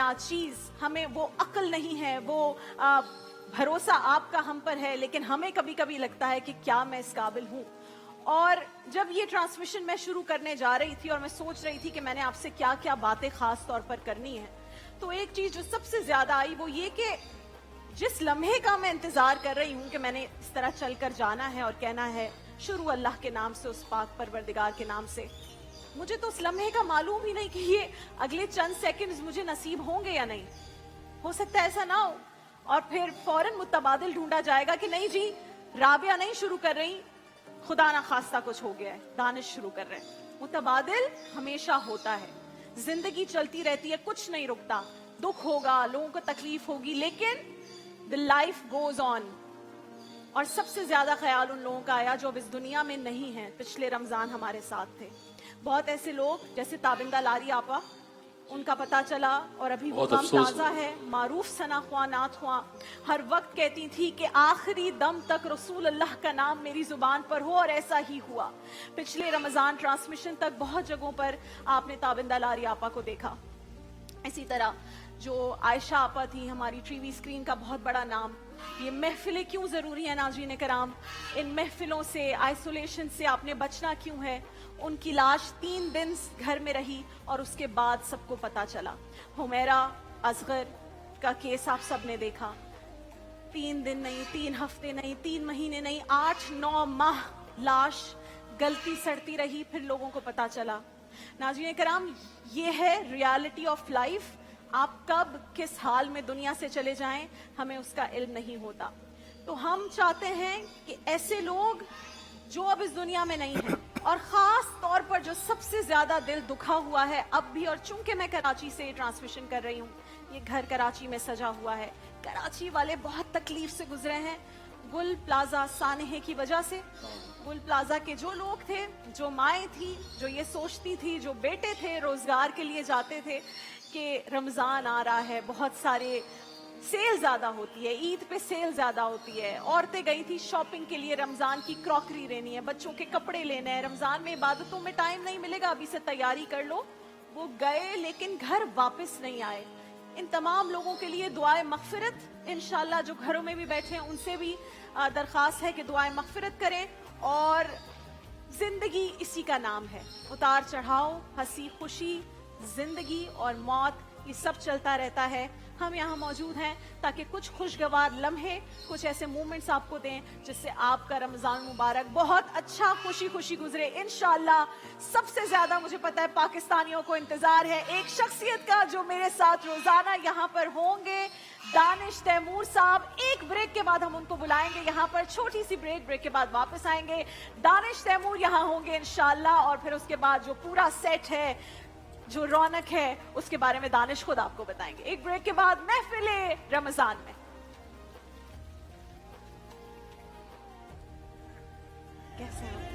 ناچیز, ہمیں وہ عقل نہیں ہے, وہ بھروسہ آپ کا ہم پر ہے, لیکن ہمیں کبھی کبھی لگتا ہے کہ کیا میں اس قابل ہوں. اور جب یہ ٹرانسمیشن میں شروع کرنے جا رہی تھی اور میں سوچ رہی تھی کہ میں نے آپ سے کیا کیا باتیں خاص طور پر کرنی ہے, تو ایک چیز جو سب سے زیادہ آئی وہ یہ کہ جس لمحے کا میں انتظار کر رہی ہوں کہ میں نے اس طرح چل کر جانا ہے اور کہنا ہے شروع اللہ کے نام سے, اس پاک پروردگار کے نام سے, مجھے تو اس لمحے کا معلوم ہی نہیں کہ یہ اگلے چند سیکنڈز مجھے نصیب ہوں گے یا نہیں. ہو سکتا ہے ایسا نہ ہو, اور پھر فوراً متبادل ڈھونڈا جائے گا کہ نہیں جی رابعہ نہیں شروع کر رہی, خدا نہ خواستہ کچھ ہو گیا ہے, دانش شروع کر رہے ہیں. متبادل ہمیشہ ہوتا ہے, زندگی چلتی رہتی ہے, کچھ نہیں رکتا, دکھ ہوگا, لوگوں کو تکلیف ہوگی, لیکن the life goes on. اور سب سے زیادہ خیال ان لوگوں کا آیا جو اب اس دنیا میں نہیں ہیں. پچھلے رمضان ہمارے ساتھ تھے بہت ایسے لوگ جیسے تابندہ لاری آپا, ان کا پتہ چلا اور ابھی وہ غم تازہ ہے. معروف ثنا خواں نعت خواں ہر وقت کہتی تھی کہ آخری دم تک رسول اللہ کا نام میری زبان پر ہو, اور ایسا ہی ہوا. پچھلے رمضان ٹرانسمیشن تک بہت جگہوں پر آپ نے تابندہ لاری آپا کو دیکھا. اسی طرح جو عائشہ آپا تھی, ہماری ٹی وی اسکرین کا بہت بڑا نام. یہ محفلیں کیوں ضروری ہیں ناظرین کرام, ان محفلوں سے, آئسولیشن سے آپ نے بچنا کیوں ہے. ان کی لاش 3 دن گھر میں رہی اور اس کے بعد سب کو پتا چلا. حمیرہ اصغر کا کیس آپ سب نے دیکھا, 3 دن نہیں, 3 ہفتے نہیں, 3 مہینے نہیں, 8-9 ماہ لاش گلتی سڑتی رہی, پھر لوگوں کو پتا چلا. ناظرین کرام, یہ ہے ریالٹی آف لائف. آپ کب کس حال میں دنیا سے چلے جائیں ہمیں اس کا علم نہیں ہوتا. تو ہم چاہتے ہیں کہ ایسے لوگ جو اب اس دنیا میں نہیں ہیں, اور خاص طور پر جو سب سے زیادہ دل دکھا ہوا ہے اب بھی, اور چونکہ میں کراچی سے یہ ٹرانسمیشن کر رہی ہوں, یہ گھر کراچی میں سجا ہوا ہے, کراچی والے بہت تکلیف سے گزرے ہیں گل پلازا سانحے کی وجہ سے. گل پلازا کے جو لوگ تھے, جو مائیں تھیں, جو یہ سوچتی تھی, جو بیٹے تھے روزگار کے لیے جاتے تھے کہ رمضان آ رہا ہے, بہت سارے سیل زیادہ ہوتی ہے, عید پہ سیل زیادہ ہوتی ہے, عورتیں گئی تھی شاپنگ کے لیے, رمضان کی کراکری لینی ہے, بچوں کے کپڑے لینے ہیں, رمضان میں عبادتوں میں ٹائم نہیں ملے گا, ابھی سے تیاری کر لو. وہ گئے لیکن گھر واپس نہیں آئے. ان تمام لوگوں کے لیے دعائے مغفرت, انشاءاللہ جو گھروں میں بھی بیٹھے ہیں ان سے بھی درخواست ہے کہ دعائے مغفرت کریں. اور زندگی اسی کا نام ہے, اتار چڑھاؤ, ہنسی خوشی, زندگی اور موت, یہ سب چلتا رہتا ہے. ہم یہاں موجود ہیں تاکہ کچھ خوشگوار لمحے, کچھ ایسے مومنٹس آپ کو دیں جس سے آپ کا رمضان مبارک بہت اچھا خوشی خوشی گزرے انشاءاللہ. سب سے زیادہ مجھے پتا ہے پاکستانیوں کو انتظار ہے ایک شخصیت کا جو میرے ساتھ روزانہ یہاں پر ہوں گے, دانش تیمور صاحب. ایک بریک کے بعد ہم ان کو بلائیں گے یہاں پر, چھوٹی سی بریک کے بعد واپس آئیں گے. دانش تیمور یہاں ہوں گے انشاءاللہ, اور پھر اس کے بعد جو پورا سیٹ ہے, جو رونق ہے, اس کے بارے میں دانش خود آپ کو بتائیں گے. ایک بریک کے بعد محفل رمضان میں کیسے